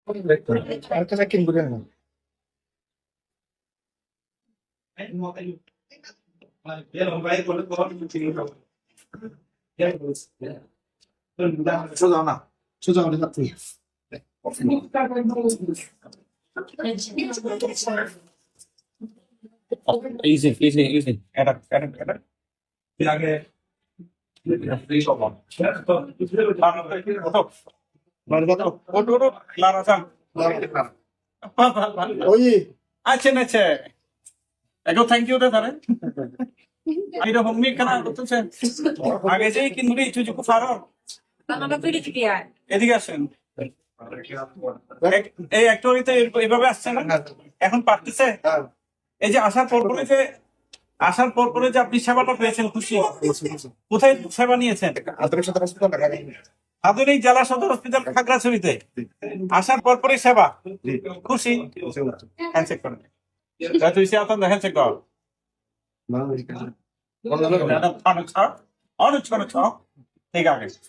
আরেকটা চেকিং করে না। সোজা না, সোজা হলে যাচ্ছি। Easy, easy, easy. Edit. আগে ওই আচ্ছা একটু থ্যাংক ইউ রে তারে আইরা হোমমি কেন করতেছেন আগে যেই কিন্তু চুজুকু ফারো এদিকে আসেন এই অ্যাক্টরিতে এইভাবে আসছে না এখন পারতেছে এই যে আসার পর করে যে আপনি সেবাটা পেয়েছেন খুশি কোথায় সেবা নিয়েছেন আন্তরিক সদর হাসপাতাল ঢাকা। আধুনিক জেলা সদর হসপিটাল খাগড়াছড়িতে আসার পরই সেবা খুশি হ্যান্ডশেক করেন তুই সে আপনার হ্যান্ডশেক কর অনেক ঠিক আছে